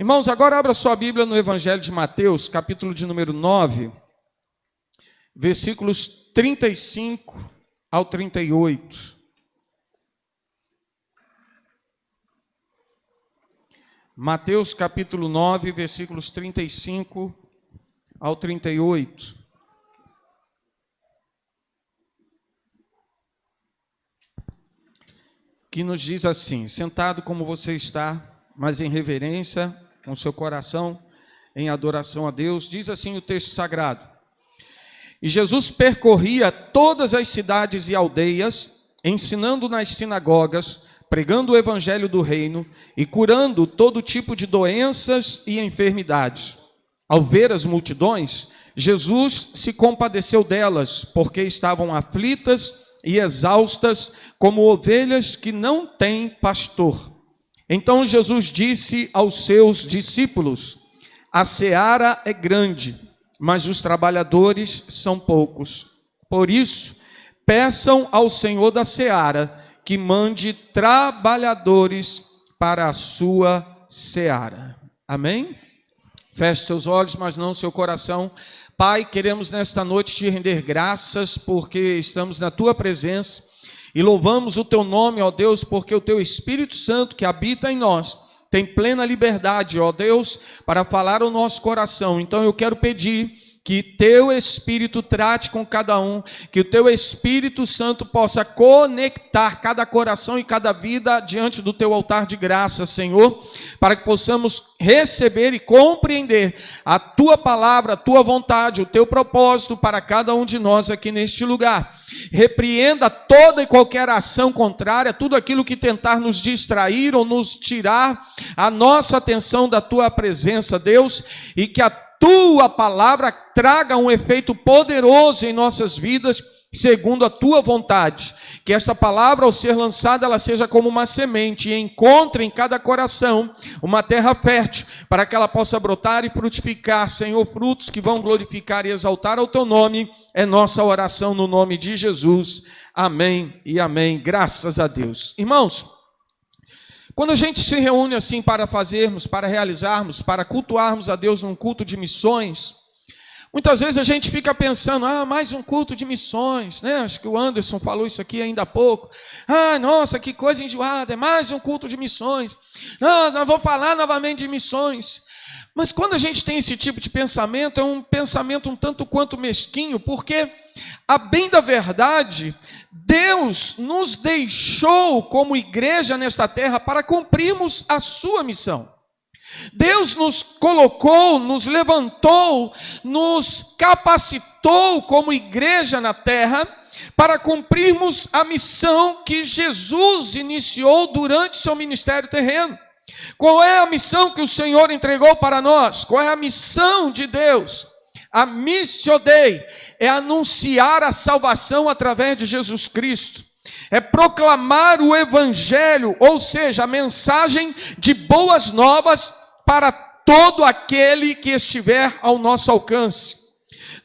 Irmãos, agora abra sua Bíblia no Evangelho de Mateus, capítulo de número 9, versículos 35 ao 38. Mateus, capítulo 9, versículos 35 ao 38. Que nos diz assim: sentado como você está, mas em reverência, com seu coração em adoração a Deus, diz assim o texto sagrado: e Jesus percorria todas as cidades e aldeias, ensinando nas sinagogas, pregando o evangelho do reino e curando todo tipo de doenças e enfermidades. Ao ver as multidões, Jesus se compadeceu delas, porque estavam aflitas e exaustas, como ovelhas que não têm pastor. Então Jesus disse aos seus discípulos: a seara é grande, mas os trabalhadores são poucos. Por isso, peçam ao Senhor da seara que mande trabalhadores para a sua seara. Amém? Feche seus olhos, mas não seu coração. Pai, queremos nesta noite te render graças, porque estamos na tua presença, e louvamos o teu nome, ó Deus, porque o teu Espírito Santo que habita em nós tem plena liberdade, ó Deus, para falar o nosso coração. Então eu quero pedir que teu Espírito trate com cada um, que o teu Espírito Santo possa conectar cada coração e cada vida diante do teu altar de graça, Senhor, para que possamos receber e compreender a tua palavra, a tua vontade, o teu propósito para cada um de nós aqui neste lugar. Repreenda toda e qualquer ação contrária, tudo aquilo que tentar nos distrair ou nos tirar a nossa atenção da tua presença, Deus, e que a tua palavra traga um efeito poderoso em nossas vidas, segundo a tua vontade. Que esta palavra, ao ser lançada, ela seja como uma semente e encontre em cada coração uma terra fértil, para que ela possa brotar e frutificar, Senhor, frutos que vão glorificar e exaltar o teu nome. É nossa oração no nome de Jesus. Amém e amém. Graças a Deus. Irmãos, quando a gente se reúne assim para fazermos, para realizarmos, para cultuarmos a Deus num culto de missões, muitas vezes a gente fica pensando, mais um culto de missões, né? Acho que o Anderson falou isso aqui ainda há pouco. Nossa, que coisa enjoada, é mais um culto de missões. Não vou falar novamente de missões. Mas quando a gente tem esse tipo de pensamento, é um pensamento um tanto quanto mesquinho, porque, a bem da verdade, Deus nos deixou como igreja nesta terra para cumprirmos a sua missão. Deus nos colocou, nos levantou, nos capacitou como igreja na terra para cumprirmos a missão que Jesus iniciou durante seu ministério terreno. Qual é a missão que o Senhor entregou para nós? Qual é a missão de Deus? A Missio Dei é anunciar a salvação através de Jesus Cristo. É proclamar o Evangelho, ou seja, a mensagem de boas novas para todo aquele que estiver ao nosso alcance.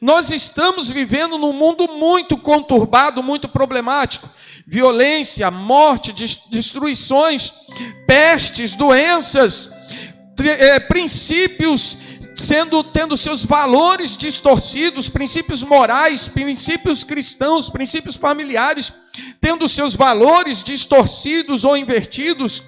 Nós estamos vivendo num mundo muito conturbado, muito problemático. Violência, morte, destruições, pestes, doenças, princípios tendo seus valores distorcidos, princípios morais, princípios cristãos, princípios familiares, tendo seus valores distorcidos ou invertidos.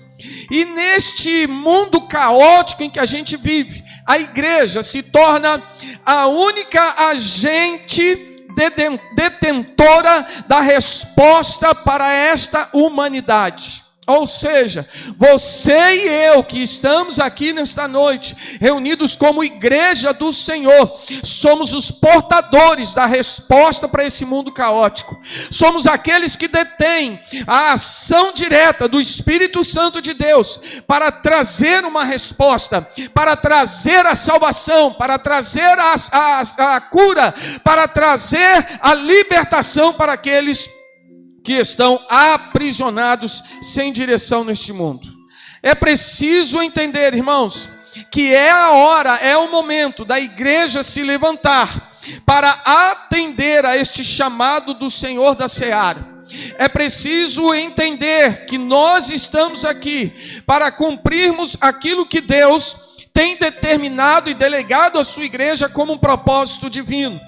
E neste mundo caótico em que a gente vive, a igreja se torna a única agente detentora da resposta para esta humanidade. Ou seja, você e eu que estamos aqui nesta noite, reunidos como igreja do Senhor, somos os portadores da resposta para esse mundo caótico. Somos aqueles que detêm a ação direta do Espírito Santo de Deus para trazer uma resposta, para trazer a salvação, para trazer a cura, para trazer a libertação para aqueles que estão aprisionados sem direção neste mundo. É preciso entender, irmãos, que é a hora, é o momento da igreja se levantar para atender a este chamado do Senhor da seara. É preciso entender que nós estamos aqui para cumprirmos aquilo que Deus tem determinado e delegado a sua igreja como um propósito divino.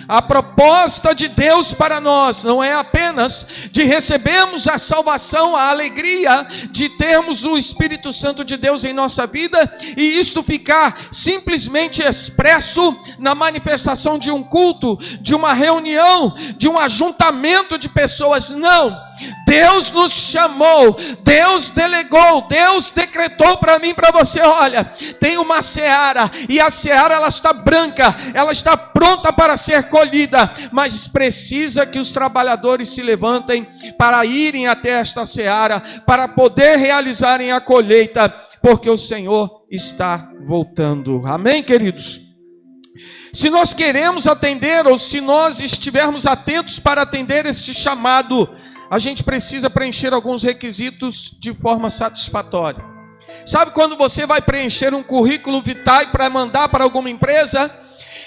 A proposta de Deus para nós não é apenas de recebermos a salvação, a alegria de termos o Espírito Santo de Deus em nossa vida e isto ficar simplesmente expresso na manifestação de um culto, de uma reunião, de um ajuntamento de pessoas. Não, Deus nos chamou, Deus delegou, Deus decretou para mim e para você: olha, tem uma seara, e a seara ela está branca, ela está pronta para ser colhida, mas precisa que os trabalhadores se levantem para irem até esta seara, para poder realizarem a colheita, porque o Senhor está voltando. Amém, queridos? Se nós queremos atender, ou se nós estivermos atentos para atender este chamado, a gente precisa preencher alguns requisitos de forma satisfatória. Sabe quando você vai preencher um currículo vitae para mandar para alguma empresa?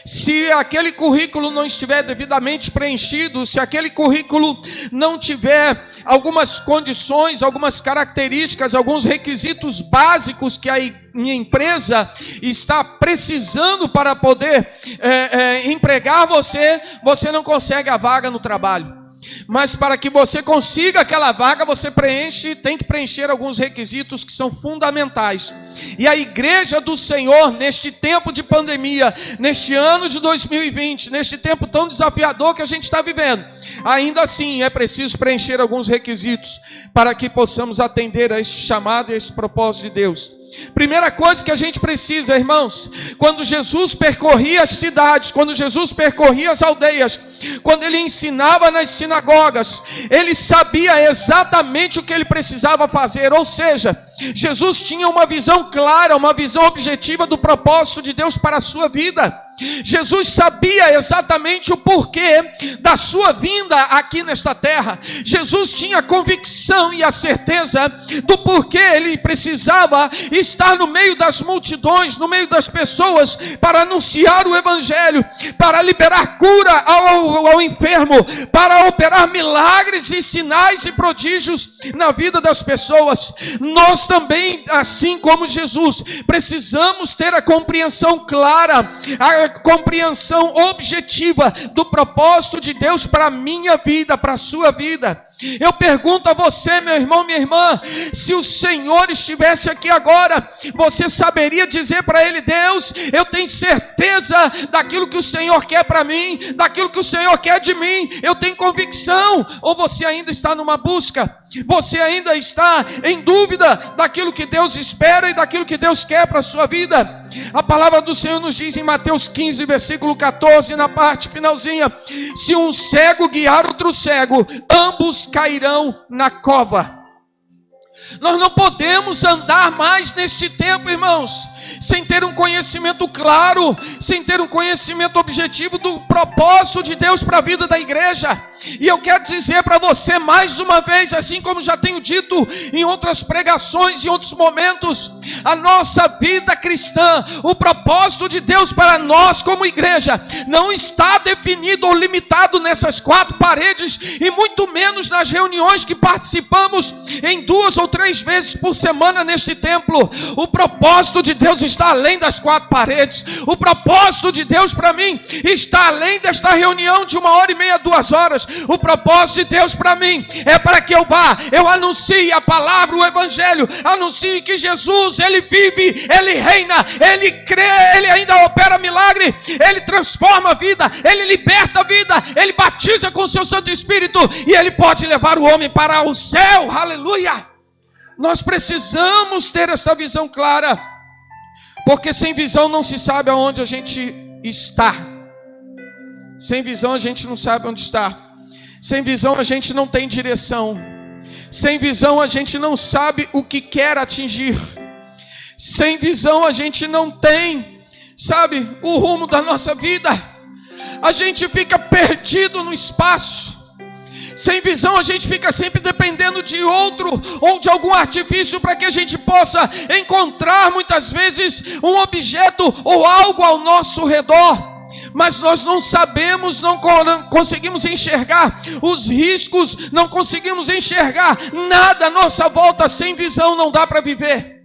Se aquele currículo não estiver devidamente preenchido, se aquele currículo não tiver algumas condições, algumas características, alguns requisitos básicos que a minha empresa está precisando para poder empregar você, você não consegue a vaga no trabalho. Mas para que você consiga aquela vaga, você tem que preencher alguns requisitos que são fundamentais. E a igreja do Senhor, neste tempo de pandemia, neste ano de 2020, neste tempo tão desafiador que a gente está vivendo, ainda assim é preciso preencher alguns requisitos para que possamos atender a este chamado e a esse propósito de Deus. Primeira coisa que a gente precisa, irmãos, quando Jesus percorria as cidades, quando Jesus percorria as aldeias, quando ele ensinava nas sinagogas, ele sabia exatamente o que ele precisava fazer. Ou seja, Jesus tinha uma visão clara, uma visão objetiva do propósito de Deus para a sua vida. Jesus sabia exatamente o porquê da sua vinda aqui nesta terra. Jesus tinha a convicção e a certeza do porquê ele precisava estar no meio das multidões, no meio das pessoas, para anunciar o evangelho, para liberar cura ao enfermo, para operar milagres e sinais e prodígios na vida das pessoas. Nós também, assim como Jesus, precisamos ter a compreensão clara, a compreensão objetiva do propósito de Deus para a minha vida, para a sua vida. Eu pergunto a você, meu irmão, minha irmã, se o Senhor estivesse aqui agora, você saberia dizer para Ele: Deus, eu tenho certeza daquilo que o Senhor quer para mim, daquilo que o Senhor quer de mim, eu tenho convicção? Ou você ainda está numa busca? Você ainda está em dúvida daquilo que Deus espera e daquilo que Deus quer para a sua vida? A palavra do Senhor nos diz em Mateus 15, versículo 14, na parte finalzinha: se um cego guiar outro cego, ambos cairão na cova. Nós não podemos andar mais neste tempo, irmãos, sem ter um conhecimento claro, sem ter um conhecimento objetivo do propósito de Deus para a vida da igreja. E eu quero dizer para você mais uma vez, assim como já tenho dito em outras pregações, em outros momentos, a nossa vida cristã, o propósito de Deus para nós como igreja, não está definido ou limitado nessas quatro paredes, e muito menos nas reuniões que participamos em 2 ou 3 vezes por semana neste templo. O propósito de Deus está além das quatro paredes. O propósito de Deus para mim está além desta reunião de 1h30, 2 horas. O propósito de Deus para mim é para que eu vá, eu anuncie a palavra, o evangelho, anuncie que Jesus, Ele vive, Ele reina, Ele crê, Ele ainda opera milagre, Ele transforma a vida, Ele liberta a vida, Ele batiza com o seu Santo Espírito, e Ele pode levar o homem para o céu. Aleluia! Nós precisamos ter essa visão clara, porque sem visão não se sabe aonde a gente está. Sem visão a gente não sabe onde está. Sem visão a gente não tem direção. Sem visão a gente não sabe o que quer atingir. Sem visão a gente não tem, sabe, o rumo da nossa vida. A gente fica perdido no espaço. Sem visão a gente fica sempre dependendo de outro ou de algum artifício para que a gente possa encontrar muitas vezes um objeto ou algo ao nosso redor. Mas nós não sabemos, não conseguimos enxergar os riscos, não conseguimos enxergar nada à nossa volta. Sem visão não dá para viver.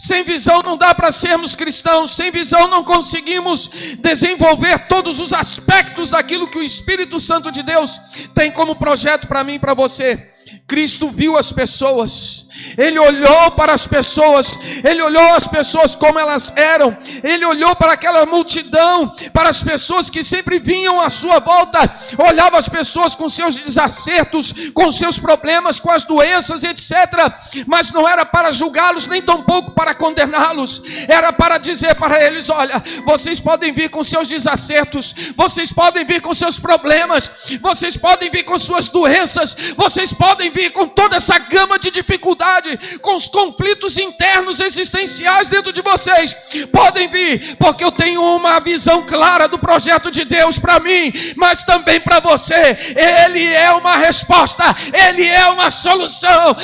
Sem visão não dá para sermos cristãos. Sem visão não conseguimos desenvolver todos os aspectos daquilo que o Espírito Santo de Deus tem como projeto para mim e para você. Cristo viu as pessoas, Ele olhou para as pessoas, Ele olhou as pessoas como elas eram, Ele olhou para aquela multidão, para as pessoas que sempre vinham à sua volta, olhava as pessoas com seus desacertos, com seus problemas, com as doenças, etc. Mas não era para julgá-los, nem tampouco para condená-los, era para dizer para eles: olha, vocês podem vir com seus desacertos, vocês podem vir com seus problemas, vocês podem vir com suas doenças, vocês podem vir com toda essa gama de dificuldade, com os conflitos internos existenciais dentro de vocês. Podem vir, porque eu tenho uma visão clara do projeto de Deus para mim, mas também para você. Ele é uma resposta, Ele é uma solução,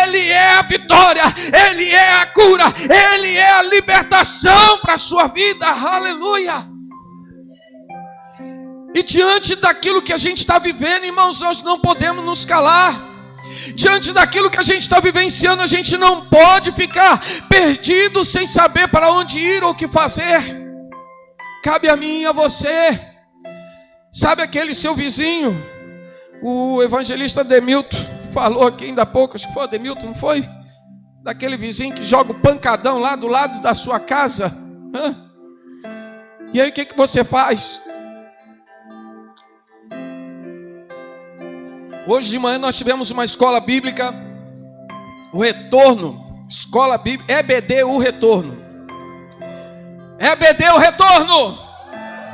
Ele é a vitória, Ele é a cura, Ele é a libertação para a sua vida. Aleluia! E diante daquilo que a gente está vivendo, irmãos, nós não podemos nos calar. Diante daquilo que a gente está vivenciando, a gente não pode ficar perdido sem saber para onde ir ou o que fazer. Cabe a mim e a você. Sabe aquele seu vizinho, o evangelista Ademilton falou aqui ainda há pouco, acho que foi o Ademilton, não foi? Daquele vizinho que joga o pancadão lá do lado da sua casa. E aí o que você faz? Hoje de manhã nós tivemos uma escola bíblica, o retorno, escola bíblica, EBD, o retorno. EBD, o retorno.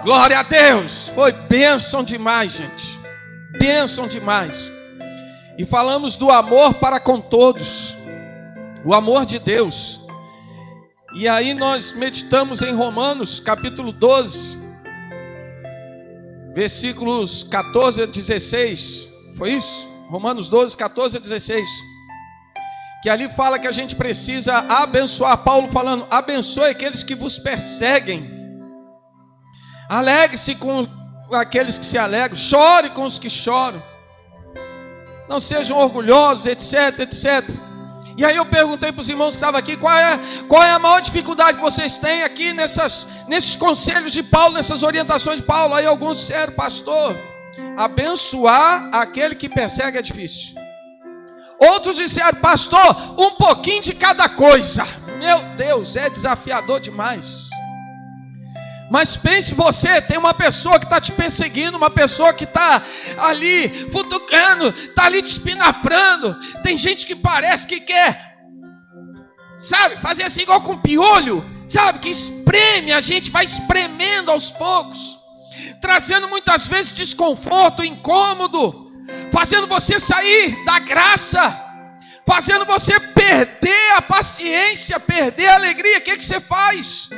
Glória a Deus. Foi bênção demais, gente. Bênção demais. E falamos do amor para com todos, o amor de Deus. E aí nós meditamos em Romanos, capítulo 12, versículos 14 a 16. Foi isso? Romanos 12, 14 a 16. Que ali fala que a gente precisa abençoar. Paulo falando: abençoe aqueles que vos perseguem. Alegre-se com aqueles que se alegram. Chore com os que choram. Não sejam orgulhosos, etc, etc. E aí eu perguntei para os irmãos que estavam aqui: qual é a maior dificuldade que vocês têm aqui nesses conselhos de Paulo, nessas orientações de Paulo? Aí alguns disseram: pastor, abençoar aquele que persegue é difícil. Outros disseram: pastor, um pouquinho de cada coisa. Meu Deus, é desafiador demais. Mas pense você, tem uma pessoa que está te perseguindo, uma pessoa que está ali futucando, está ali te espinafrando. Tem gente que parece que quer, sabe, fazer assim igual com piolho, sabe, que espreme, a gente vai espremendo aos poucos, trazendo muitas vezes desconforto, incômodo, fazendo você sair da graça, fazendo você perder a paciência, perder a alegria. O que você faz?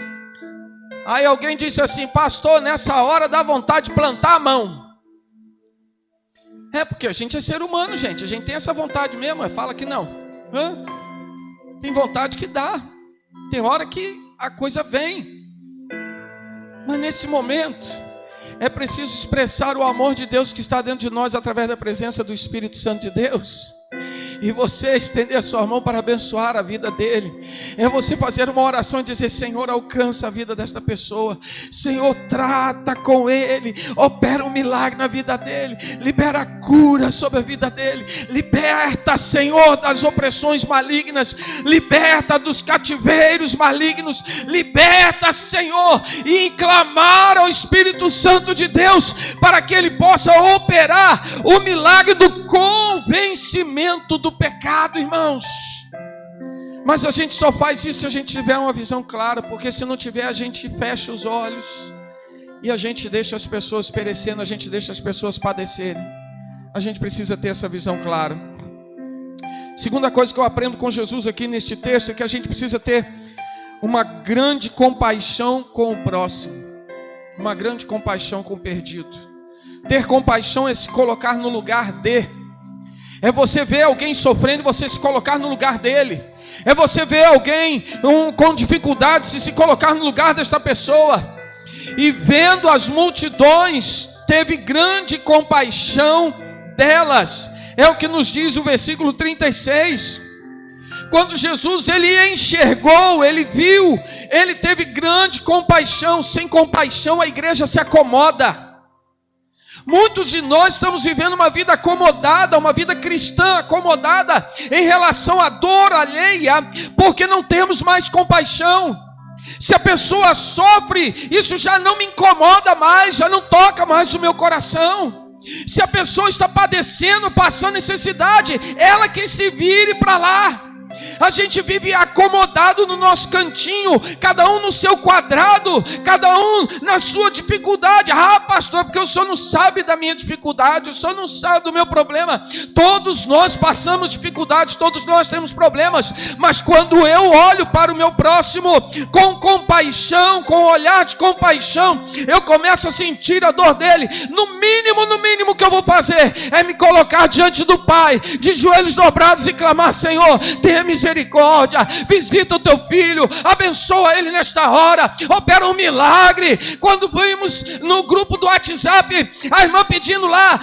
Aí alguém disse assim: pastor, nessa hora dá vontade de plantar a mão. É porque a gente é ser humano, gente, a gente tem essa vontade mesmo, fala que não. Tem vontade que dá, tem hora que a coisa vem, mas nesse momento é preciso expressar o amor de Deus que está dentro de nós através da presença do Espírito Santo de Deus. E você estender a sua mão para abençoar a vida dele. É você fazer uma oração e dizer: Senhor, alcança a vida desta pessoa. Senhor, trata com ele. Opera um milagre na vida dele. Libera a cura sobre a vida dele. Liberta, Senhor, das opressões malignas. Liberta dos cativeiros malignos. Liberta, Senhor. E clamar ao Espírito Santo de Deus para que ele possa operar o milagre do convencimento do pecado, irmãos. Mas a gente só faz isso se a gente tiver uma visão clara, porque se não tiver, a gente fecha os olhos e a gente deixa as pessoas perecendo, a gente deixa as pessoas padecerem. A gente precisa ter essa visão clara. Segunda coisa que eu aprendo com Jesus aqui neste texto é que a gente precisa ter uma grande compaixão com o próximo, uma grande compaixão com o perdido. Ter compaixão é se colocar no lugar de. É você ver alguém sofrendo e você se colocar no lugar dele. É você ver alguém com dificuldades e se colocar no lugar desta pessoa. E vendo as multidões, teve grande compaixão delas. É o que nos diz o versículo 36. Quando Jesus ele enxergou, ele viu, ele teve grande compaixão. Sem compaixão a igreja se acomoda. Muitos de nós estamos vivendo uma vida acomodada, uma vida cristã acomodada em relação à dor alheia, porque não temos mais compaixão. Se a pessoa sofre, isso já não me incomoda mais, já não toca mais o meu coração. Se a pessoa está padecendo, passando necessidade, ela que se vire para lá. A gente vive acomodado no nosso cantinho, cada um no seu quadrado, cada um na sua dificuldade. Ah, pastor, porque o senhor não sabe da minha dificuldade, o senhor não sabe do meu problema. Todos nós passamos dificuldades, todos nós temos problemas, mas quando eu olho para o meu próximo com compaixão, com olhar de compaixão, eu começo a sentir a dor dele. No mínimo que eu vou fazer é me colocar diante do Pai, de joelhos dobrados e clamar: Senhor, tenha misericórdia, visita o teu filho, abençoa ele nesta hora, opera um milagre. Quando vimos no grupo do WhatsApp, a irmã pedindo lá: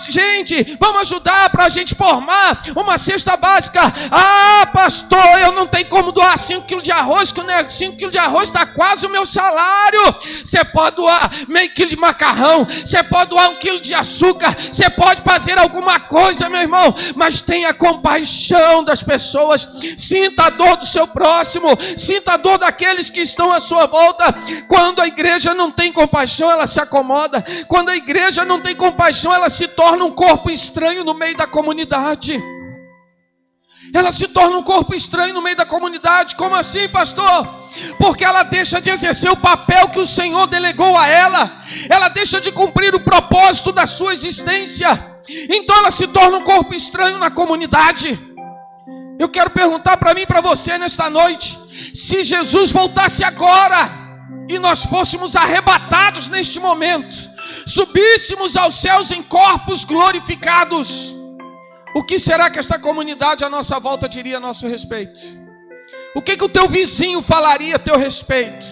gente, vamos ajudar para a gente formar uma cesta básica. Ah, pastor, eu não tenho como doar 5 quilos de arroz, que 5 quilos de arroz está quase o meu salário. Você pode doar meio quilo de macarrão, você pode doar 1 quilo de açúcar, você pode fazer alguma coisa, meu irmão, mas tenha compaixão das pessoas. Sinta a dor do seu próximo, sinta a dor daqueles que estão à sua volta. Quando a igreja não tem compaixão, ela se acomoda. Quando a igreja não tem compaixão, ela se torna um corpo estranho no meio da comunidade. Ela se torna um corpo estranho no meio da comunidade. Como assim, pastor? Porque ela deixa de exercer o papel que o Senhor delegou a ela. Ela deixa de cumprir o propósito da sua existência. Então ela se torna um corpo estranho na comunidade. Eu quero perguntar para mim e para você nesta noite: se Jesus voltasse agora e nós fôssemos arrebatados neste momento, subíssemos aos céus em corpos glorificados, o que será que esta comunidade à nossa volta diria a nosso respeito? O que o teu vizinho falaria a teu respeito?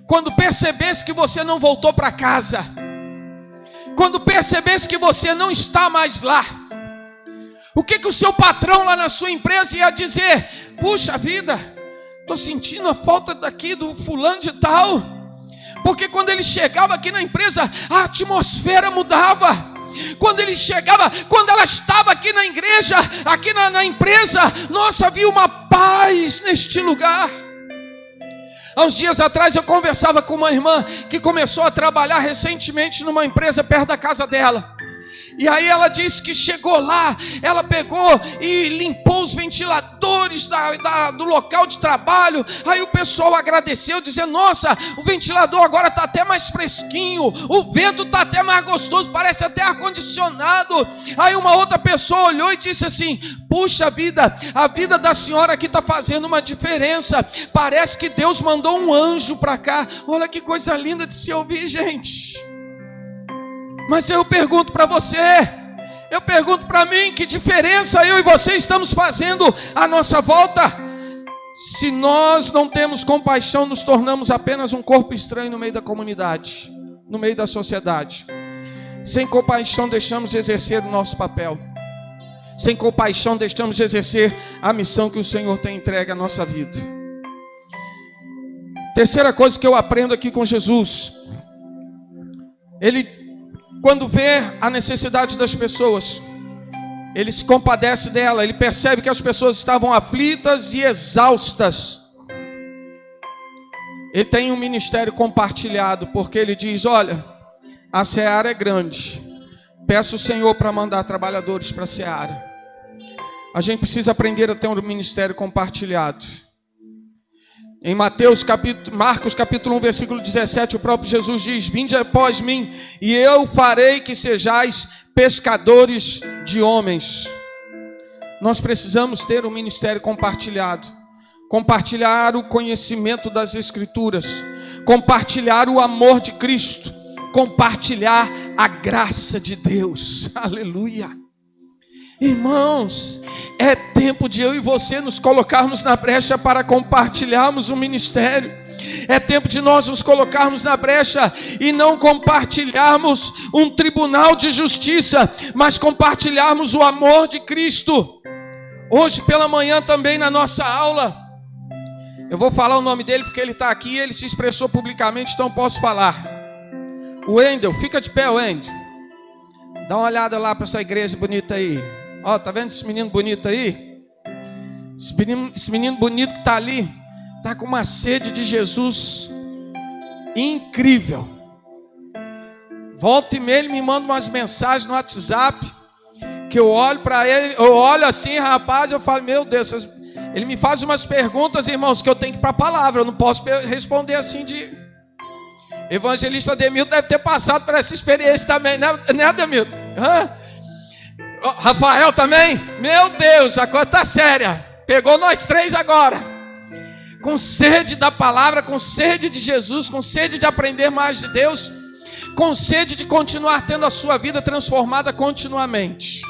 Quando percebesse que você não voltou para casa, quando percebesse que você não está mais lá, o que o seu patrão lá na sua empresa ia dizer? Puxa vida, estou sentindo a falta daqui do fulano de tal. Porque quando ele chegava aqui na empresa, a atmosfera mudava. Quando ele chegava, quando ela estava aqui na igreja, aqui na empresa, nossa, havia uma paz neste lugar. Há uns dias atrás eu conversava com uma irmã que começou a trabalhar recentemente numa empresa perto da casa dela. E aí ela disse que chegou lá, ela pegou e limpou os ventiladores do local de trabalho. Aí o pessoal agradeceu, dizendo: nossa, o ventilador agora está até mais fresquinho, o vento está até mais gostoso, parece até ar-condicionado. Aí uma outra pessoa olhou e disse assim: puxa vida, a vida da senhora aqui está fazendo uma diferença, parece que Deus mandou um anjo para cá. Olha que coisa linda de se ouvir, gente. Mas eu pergunto para você, eu pergunto para mim, que diferença eu e você estamos fazendo à nossa volta? Se nós não temos compaixão, nos tornamos apenas um corpo estranho no meio da comunidade, no meio da sociedade. Sem compaixão deixamos de exercer o nosso papel. Sem compaixão deixamos de exercer a missão que o Senhor tem entregue à nossa vida. Terceira coisa que eu aprendo aqui com Jesus: Ele, quando vê a necessidade das pessoas, ele se compadece dela. Ele percebe que as pessoas estavam aflitas e exaustas. Ele tem um ministério compartilhado, porque ele diz: olha, a seara é grande, peço ao Senhor para mandar trabalhadores para a seara. A gente precisa aprender a ter um ministério compartilhado. Em Marcos capítulo 1, versículo 17, o próprio Jesus diz: vinde após mim, e eu farei que sejais pescadores de homens. Nós precisamos ter um ministério compartilhado. Compartilhar o conhecimento das Escrituras, compartilhar o amor de Cristo, compartilhar a graça de Deus. Aleluia. Irmãos, é tempo de eu e você nos colocarmos na brecha para compartilharmos o ministério. É tempo de nós nos colocarmos na brecha e não compartilharmos um tribunal de justiça, mas compartilharmos o amor de Cristo. Hoje pela manhã também na nossa aula, eu vou falar o nome dele porque ele está aqui, ele se expressou publicamente, então posso falar. O Wendel, fica de pé, Wendel. Dá uma olhada lá para essa igreja bonita aí. Ó, tá vendo esse menino bonito aí? Esse menino bonito que está ali, está com uma sede de Jesus incrível. Volta e meia ele me manda umas mensagens no WhatsApp, que eu olho para ele, eu olho assim, rapaz, eu falo, meu Deus, ele me faz umas perguntas, irmãos, que eu tenho que ir para a palavra, eu não posso responder assim de... Evangelista Ademilton deve ter passado por essa experiência também, né Ademilton? Rafael também? Meu Deus, a coisa está séria. Pegou nós três agora. Com sede da palavra, com sede de Jesus, com sede de aprender mais de Deus, com sede de continuar tendo a sua vida transformada continuamente.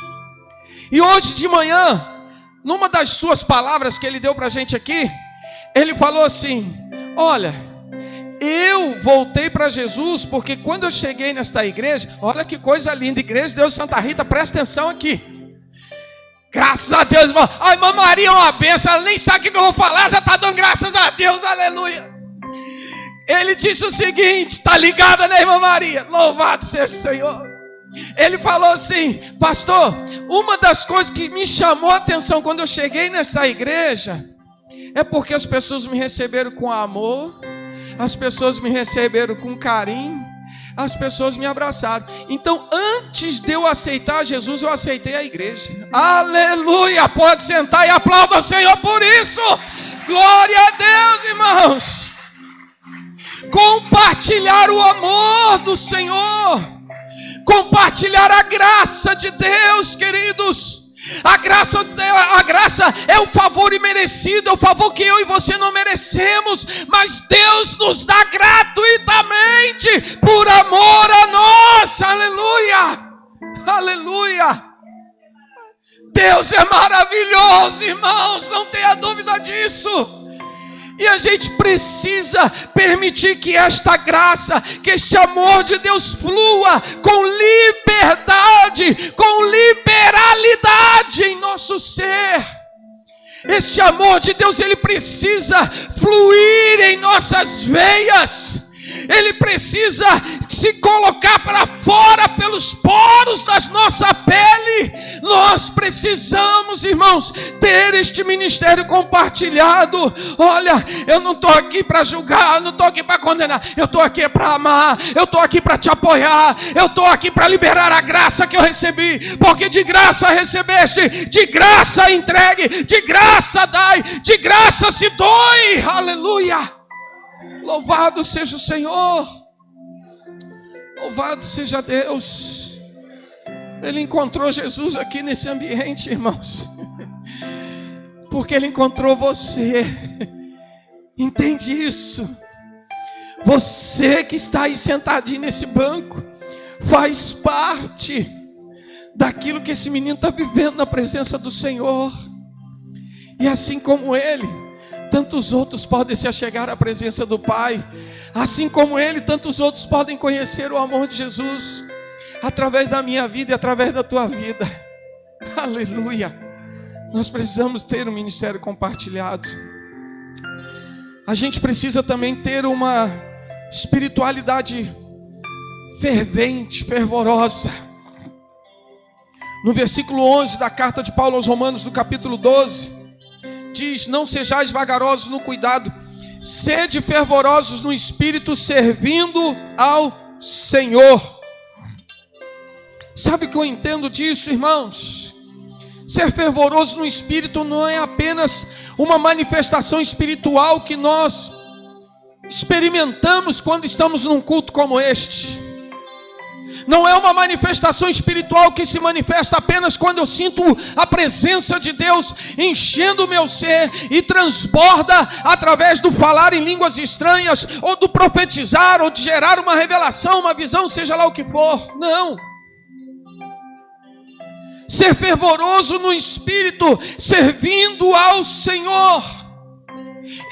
E hoje de manhã, numa das suas palavras que ele deu para a gente aqui, ele falou assim: olha, eu voltei para Jesus porque quando eu cheguei nesta igreja, olha que coisa linda, Igreja de Deus de Santa Rita, presta atenção aqui. Graças a Deus, irmão. A irmã Maria é uma bênção, ela nem sabe o que eu vou falar, já está dando graças a Deus, aleluia. Ele disse o seguinte, está ligada, né, irmã Maria? Louvado seja o Senhor. Ele falou assim: pastor, uma das coisas que me chamou a atenção quando eu cheguei nesta igreja é porque as pessoas me receberam com amor, as pessoas me receberam com carinho, as pessoas me abraçaram. Então, antes de eu aceitar Jesus, eu aceitei a igreja. Aleluia! Pode sentar e aplauda o Senhor por isso. Glória a Deus, irmãos. Compartilhar o amor do Senhor, compartilhar a graça de Deus, queridos. A graça é o favor imerecido, é o favor que eu e você não merecemos, mas Deus nos dá gratuitamente, por amor a nós. Aleluia, aleluia. Deus é maravilhoso, irmãos, não tenha dúvida disso. E a gente precisa permitir que esta graça, que este amor de Deus flua com liberdade, com liberalidade em nosso ser. Este amor de Deus, ele precisa fluir em nossas veias. Ele precisa se colocar para fora pelos poros da nossa pele. Nós precisamos, irmãos, ter este ministério compartilhado. Olha, eu não estou aqui para julgar, eu não estou aqui para condenar, eu estou aqui para amar, eu estou aqui para te apoiar, eu estou aqui para liberar a graça que eu recebi, porque de graça recebeste, de graça entregue, de graça dai, de graça se doe. Aleluia. Louvado seja o Senhor, louvado seja Deus. Ele encontrou Jesus aqui nesse ambiente, irmãos, porque ele encontrou você. Entende isso? Você que está aí sentadinho nesse banco faz parte daquilo que esse menino está vivendo na presença do Senhor. E assim como ele, tantos outros podem se achegar à presença do Pai. Assim como ele, tantos outros podem conhecer o amor de Jesus através da minha vida e através da tua vida. Aleluia. Nós precisamos ter um ministério compartilhado. A gente precisa também ter uma espiritualidade fervente, fervorosa. No versículo 11 da carta de Paulo aos Romanos, do capítulo 12, diz: não sejais vagarosos no cuidado, sede fervorosos no espírito, servindo ao Senhor. Sabe o que eu entendo disso, irmãos? Ser fervoroso no espírito não é apenas uma manifestação espiritual que nós experimentamos quando estamos num culto como este. Não é uma manifestação espiritual que se manifesta apenas quando eu sinto a presença de Deus enchendo o meu ser e transborda através do falar em línguas estranhas, ou do profetizar, ou de gerar uma revelação, uma visão, seja lá o que for. Não. Ser fervoroso no espírito, servindo ao Senhor.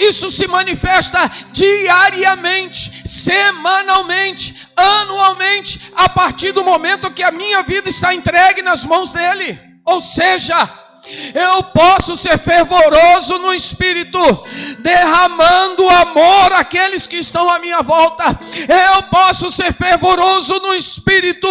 Isso se manifesta diariamente, semanalmente, anualmente, a partir do momento que a minha vida está entregue nas mãos dele. Ou seja, Eu posso ser fervoroso no Espírito, derramando amor àqueles que estão à minha volta. Eu posso ser fervoroso no Espírito,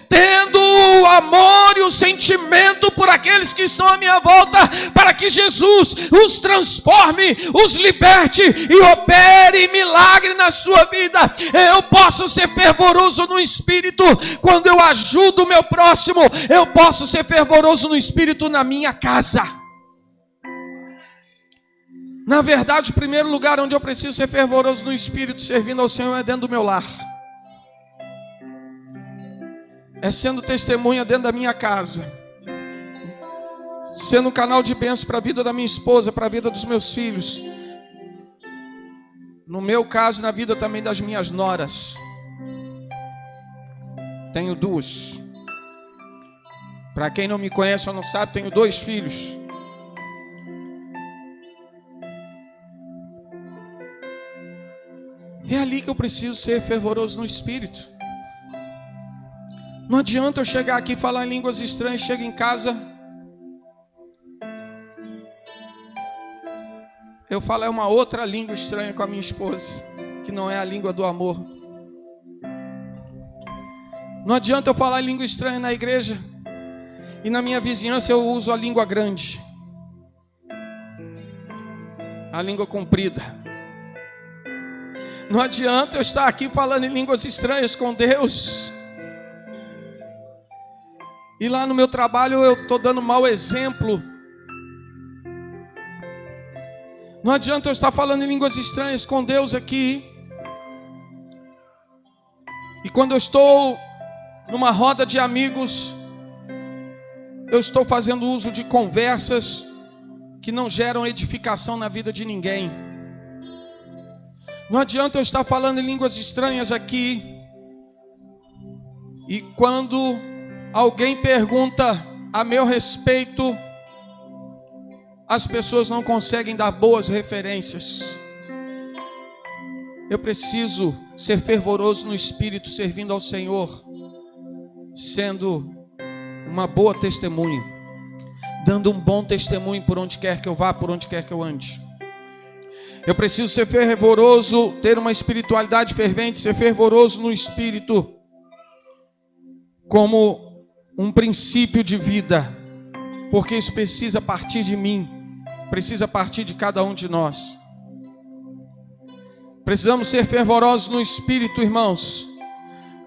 tendo o amor e o sentimento por aqueles que estão à minha volta, para que Jesus os transforme, os liberte e opere milagre na sua vida. Eu posso ser fervoroso no Espírito quando eu ajudo o meu próximo. Eu posso ser fervoroso no Espírito na minha casa. Na verdade, o primeiro lugar onde eu preciso ser fervoroso no Espírito, servindo ao Senhor, é dentro do meu lar. É sendo testemunha dentro da minha casa, sendo um canal de bênção para a vida da minha esposa, para a vida dos meus filhos, no meu caso, na vida também das minhas noras. Tenho 2. Para quem não me conhece ou não sabe, tenho 2 filhos. É ali que eu preciso ser fervoroso no Espírito. Não adianta eu chegar aqui e falar em línguas estranhas, chego em casa, eu falo uma outra língua estranha com a minha esposa, que não é a língua do amor. Não adianta eu falar em língua estranha na igreja, e na minha vizinhança eu uso a língua grande, a língua comprida. Não adianta eu estar aqui falando em línguas estranhas com Deus, e lá no meu trabalho eu estou dando mau exemplo. Não adianta eu estar falando em línguas estranhas com Deus aqui, e quando eu estou numa roda de amigos, eu estou fazendo uso de conversas que não geram edificação na vida de ninguém. Não adianta eu estar falando em línguas estranhas aqui, e quando alguém pergunta a meu respeito, as pessoas não conseguem dar boas referências. Eu preciso ser fervoroso no Espírito, servindo ao Senhor, sendo uma boa testemunha, dando um bom testemunho por onde quer que eu vá, por onde quer que eu ande. Eu preciso ser fervoroso, ter uma espiritualidade fervente, ser fervoroso no Espírito, como um princípio de vida, porque isso precisa partir de mim, precisa partir de cada um de nós. Precisamos ser fervorosos no Espírito, irmãos,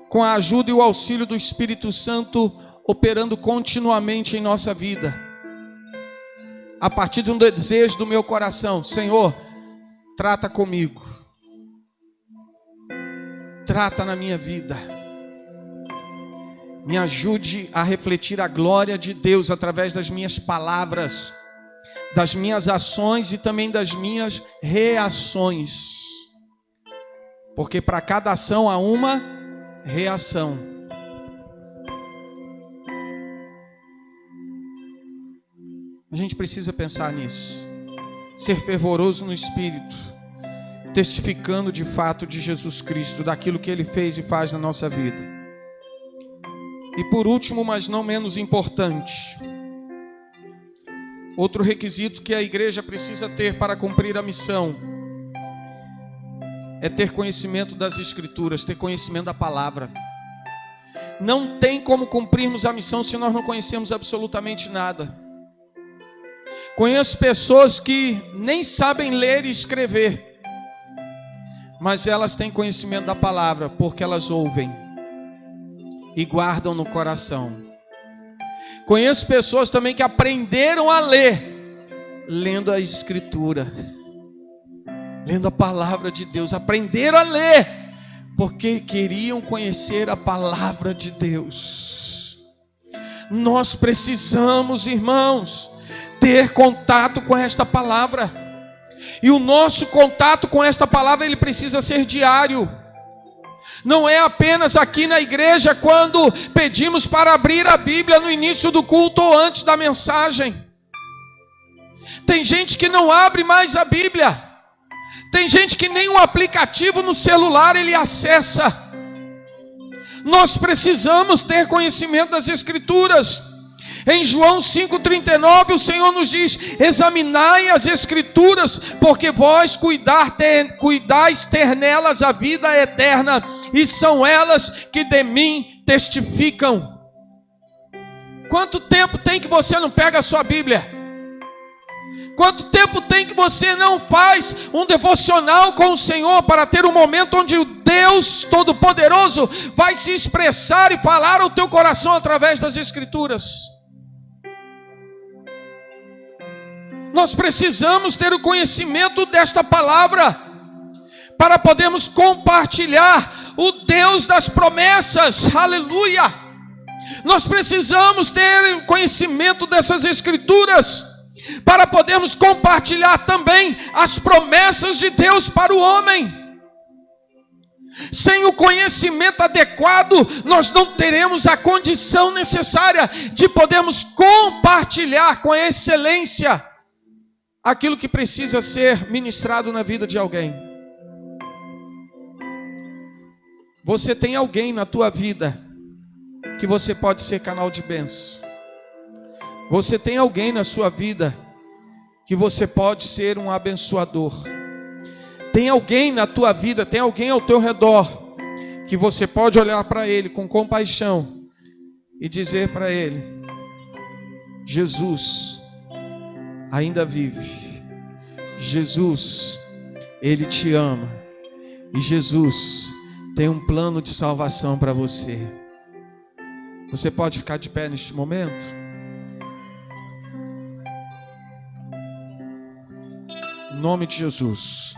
com a ajuda e o auxílio do Espírito Santo operando continuamente em nossa vida, a partir de um desejo do meu coração: Senhor, trata comigo, trata na minha vida, me ajude a refletir a glória de Deus através das minhas palavras, das minhas ações e também das minhas reações, porque para cada ação há uma reação. A gente precisa pensar nisso, ser fervoroso no Espírito, testificando de fato de Jesus Cristo, daquilo que Ele fez e faz na nossa vida. E por último, mas não menos importante, outro requisito que a igreja precisa ter para cumprir a missão é ter conhecimento das Escrituras, ter conhecimento da palavra. Não tem como cumprirmos a missão se nós não conhecemos absolutamente nada. Conheço pessoas que nem sabem ler e escrever, mas elas têm conhecimento da palavra, porque elas ouvem e guardam no coração. Conheço pessoas também que aprenderam a ler, lendo a Escritura, lendo a palavra de Deus. Aprenderam a ler, porque queriam conhecer a palavra de Deus. Nós precisamos, irmãos, ter contato com esta palavra, e o nosso contato com esta palavra, ele precisa ser diário. Não é apenas aqui na igreja, quando pedimos para abrir a Bíblia no início do culto ou antes da mensagem. Tem gente que não abre mais a Bíblia, tem gente que nem um aplicativo no celular ele acessa. Nós precisamos ter conhecimento das Escrituras. Em João 5,39 o Senhor nos diz: examinai as Escrituras, porque vós cuidais ter nelas a vida eterna, e são elas que de mim testificam. Quanto tempo tem que você não pega a sua Bíblia? Quanto tempo tem que você não faz um devocional com o Senhor para ter um momento onde o Deus Todo-Poderoso vai se expressar e falar ao teu coração através das Escrituras? Nós precisamos ter o conhecimento desta palavra para podermos compartilhar o Deus das promessas. Aleluia! Nós precisamos ter o conhecimento dessas Escrituras para podermos compartilhar também as promessas de Deus para o homem. Sem o conhecimento adequado, nós não teremos a condição necessária de podermos compartilhar com excelência aquilo que precisa ser ministrado na vida de alguém. Você tem alguém na tua vida que você pode ser canal de bênção. Você tem alguém na sua vida que você pode ser um abençoador. Tem alguém na tua vida, tem alguém ao teu redor que você pode olhar para ele com compaixão e dizer para ele: Jesus ainda vive. Jesus, ele te ama. E Jesus tem um plano de salvação para você. Você pode ficar de pé neste momento? Em nome de Jesus.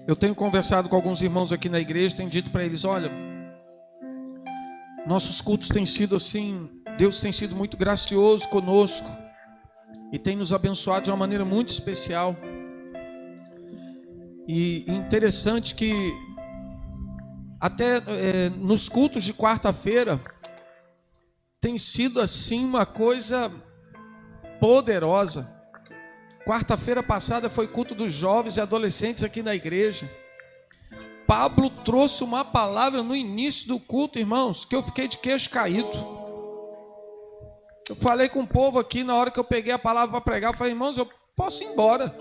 Eu tenho conversado com alguns irmãos aqui na igreja, tenho dito para eles: olha, nossos cultos têm sido assim, Deus tem sido muito gracioso conosco e tem nos abençoado de uma maneira muito especial. E interessante que até nos cultos de quarta-feira tem sido assim uma coisa poderosa. Quarta-feira passada foi culto dos jovens e adolescentes aqui na igreja. Pablo trouxe uma palavra no início do culto, irmãos, que eu fiquei de queixo caído. Eu falei com o povo aqui na hora que eu peguei a palavra para pregar. Eu falei: irmãos, eu posso ir embora.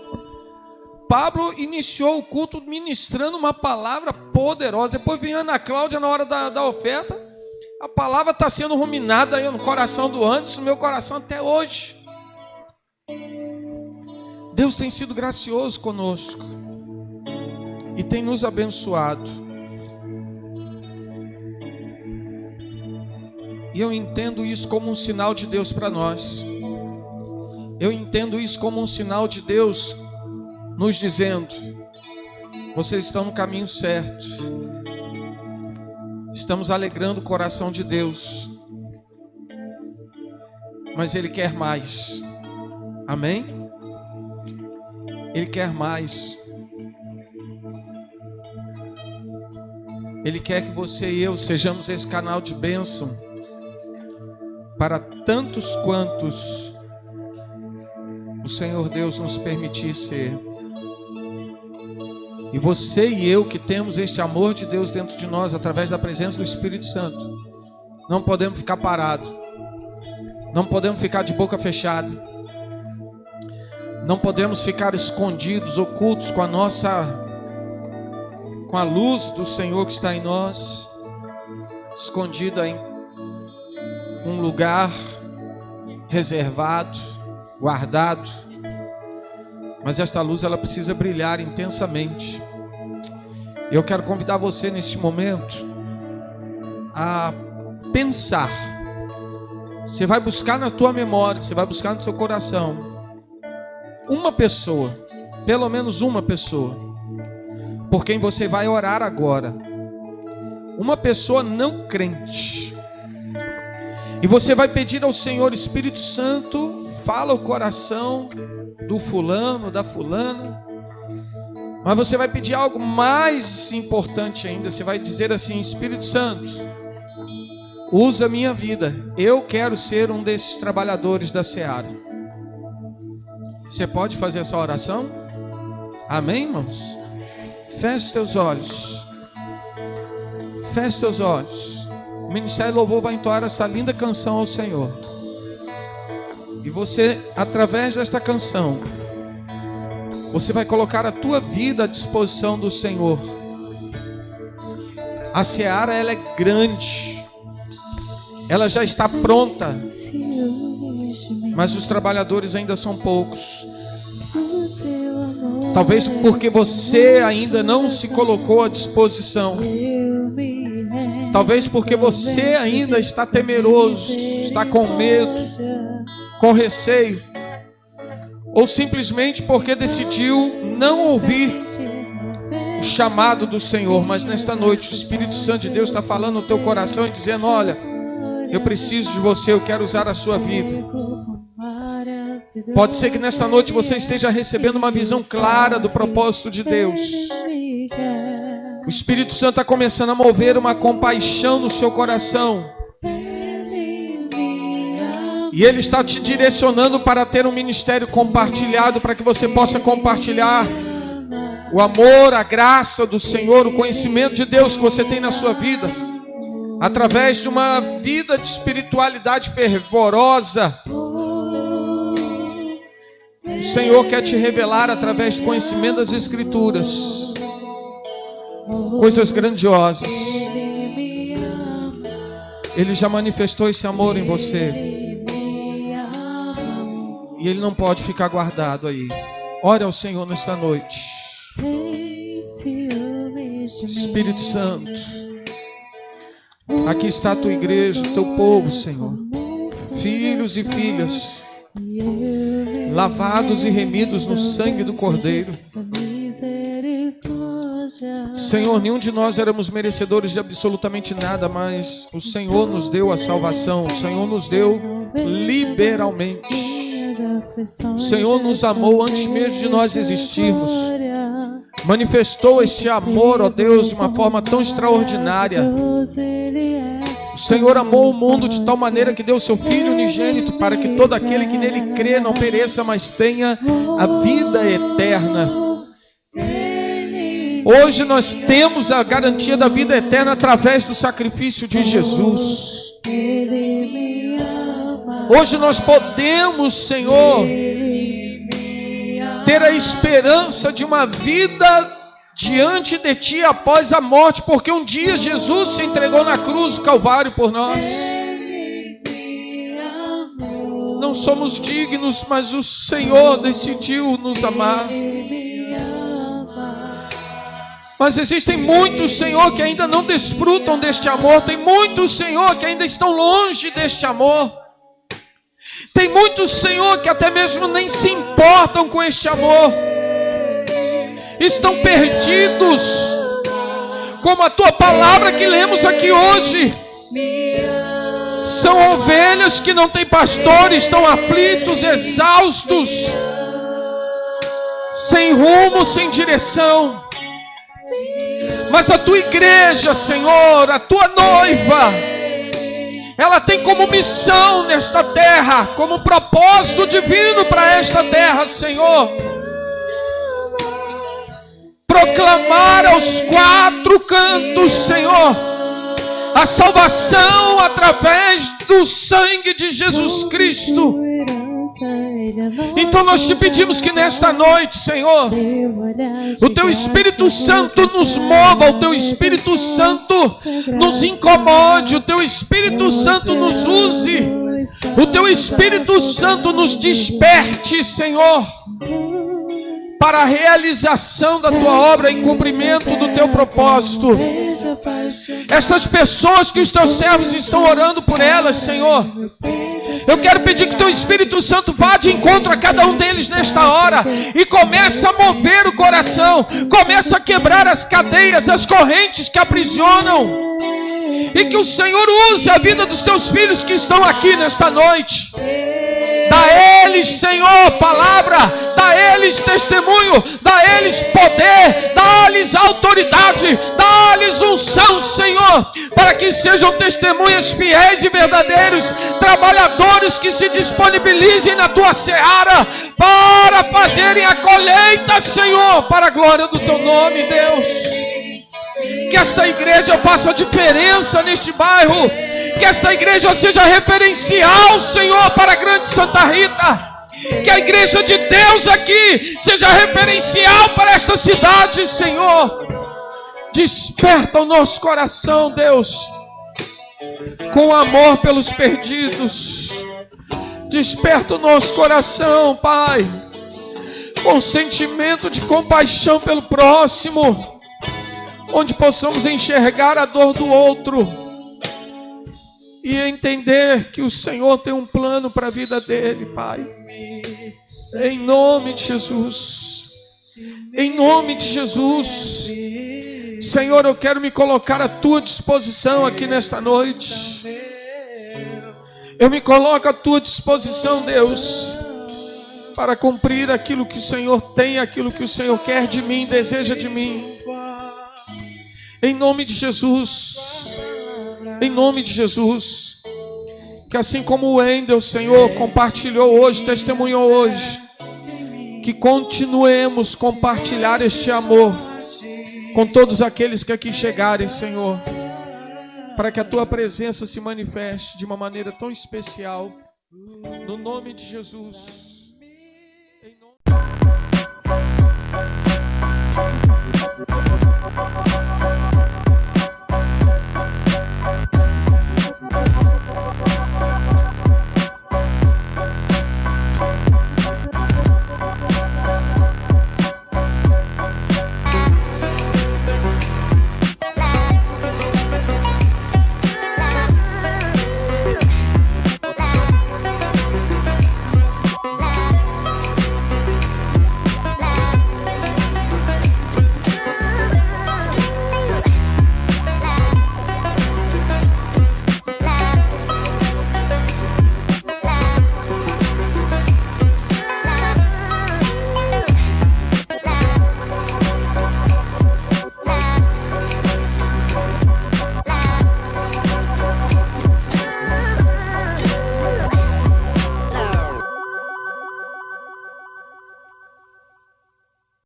Pablo iniciou o culto ministrando uma palavra poderosa. Depois vinha Ana Cláudia na hora da oferta. A palavra está sendo ruminada aí no coração do Anderson, no meu coração até hoje. Deus tem sido gracioso conosco e tem nos abençoado. E eu entendo isso como um sinal de Deus para nós. Eu entendo isso como um sinal de Deus nos dizendo: vocês estão no caminho certo. Estamos alegrando o coração de Deus, mas Ele quer mais. Amém? Ele quer mais. Ele quer que você e eu sejamos esse canal de bênção para tantos quantos o Senhor Deus nos permitir ser. E você e eu que temos este amor de Deus dentro de nós, através da presença do Espírito Santo, não podemos ficar parados, não podemos ficar de boca fechada, não podemos ficar escondidos, ocultos com a luz do Senhor que está em nós, escondida em um lugar reservado, guardado. Mas esta luz, ela precisa brilhar intensamente. Eu quero convidar você neste momento a pensar. Você vai buscar na tua memória, você vai buscar no seu coração uma pessoa, pelo menos uma pessoa, por quem você vai orar agora. Uma pessoa não crente. E você vai pedir ao Senhor: Espírito Santo, fala o coração do fulano, da fulana. Mas você vai pedir algo mais importante ainda. Você vai dizer assim: Espírito Santo, usa a minha vida. Eu quero ser um desses trabalhadores da seara. Você pode fazer essa oração? Amém, irmãos? Feche teus olhos. Feche teus olhos. O Ministério Louvor vai entoar essa linda canção ao Senhor. E você, através desta canção, você vai colocar a tua vida à disposição do Senhor. A seara, ela é grande. Ela já está pronta. Mas os trabalhadores ainda são poucos. Talvez porque você ainda não se colocou à disposição. Talvez porque você ainda está temeroso, está com medo, com receio. Ou simplesmente porque decidiu não ouvir o chamado do Senhor. Mas nesta noite o Espírito Santo de Deus está falando no teu coração e dizendo: olha, eu preciso de você, eu quero usar a sua vida. Pode ser que nesta noite você esteja recebendo uma visão clara do propósito de Deus. O Espírito Santo está começando a mover uma compaixão no seu coração. E Ele está te direcionando para ter um ministério compartilhado, para que você possa compartilhar o amor, a graça do Senhor, o conhecimento de Deus que você tem na sua vida, através de uma vida de espiritualidade fervorosa. O Senhor quer te revelar através do conhecimento das Escrituras coisas grandiosas. Ele já manifestou esse amor em você. E ele não pode ficar guardado aí. Ore ao Senhor nesta noite. Espírito Santo, aqui está a tua igreja, o teu povo, Senhor. Filhos e filhas, lavados e remidos no sangue do Cordeiro. Senhor, nenhum de nós éramos merecedores de absolutamente nada, mas o Senhor nos deu a salvação. O Senhor nos deu liberalmente. O Senhor nos amou antes mesmo de nós existirmos. Manifestou este amor, ó Deus, de uma forma tão extraordinária. O Senhor amou o mundo de tal maneira que deu seu Filho unigênito para que todo aquele que nele crê não pereça, mas tenha a vida eterna. Hoje nós temos a garantia da vida eterna através do sacrifício de Jesus. Hoje nós podemos, Senhor, ter a esperança de uma vida diante de Ti após a morte, porque um dia Jesus se entregou na cruz do Calvário por nós. Não somos dignos, mas o Senhor decidiu nos amar. Mas existem muitos, Senhor, que ainda não desfrutam deste amor. Tem muitos, Senhor, que ainda estão longe deste amor. Tem muitos, Senhor, que até mesmo nem se importam com este amor. Estão perdidos, como a Tua palavra que lemos aqui hoje. São ovelhas que não têm pastor, estão aflitos, exaustos, sem rumo, sem direção. Mas a Tua igreja, Senhor, a Tua noiva, ela tem como missão nesta terra, como propósito divino para esta terra, Senhor, proclamar aos quatro cantos, Senhor, a salvação através do sangue de Jesus Cristo. Então nós te pedimos que nesta noite, Senhor, o Teu Espírito Santo nos mova, o Teu Espírito Santo nos incomode, o Teu Espírito Santo nos use, o Teu Espírito Santo nos desperte, Senhor, para a realização da Tua obra em cumprimento do Teu propósito. Estas pessoas que os Teus servos estão orando por elas, Senhor, eu quero pedir que Teu Espírito Santo vá de encontro a cada um deles nesta hora e comece a mover o coração, comece a quebrar as cadeias, as correntes que aprisionam, e que o Senhor use a vida dos Teus filhos que estão aqui nesta noite. Dá a eles, Senhor, palavra, dá a eles testemunho, dá a eles poder, dá-lhes dá-lhes autoridade, dá-lhes unção, Senhor, para que sejam testemunhas fiéis e verdadeiros, trabalhadores que se disponibilizem na tua seara para fazerem a colheita, Senhor, para a glória do teu nome, Deus. Que esta igreja faça diferença neste bairro, que esta igreja seja referencial, Senhor, para a grande Santa Rita. Que a igreja de Deus aqui seja referencial para esta cidade, Senhor. Desperta o nosso coração, Deus, com amor pelos perdidos. Desperta o nosso coração, Pai, com sentimento de compaixão pelo próximo, onde possamos enxergar a dor do outro e entender que o Senhor tem um plano para a vida dele, Pai. Em nome de Jesus. Em nome de Jesus. Senhor, eu quero me colocar à tua disposição aqui nesta noite. Eu me coloco à tua disposição, Deus, para cumprir aquilo que o Senhor tem, aquilo que o Senhor quer de mim, deseja de mim. Em nome de Jesus. Em nome de Jesus. Que assim como o Wendel, Senhor, compartilhou hoje, testemunhou hoje, que continuemos compartilhar este amor com todos aqueles que aqui chegarem, Senhor, para que a tua presença se manifeste de uma maneira tão especial, no nome de Jesus. Em nome...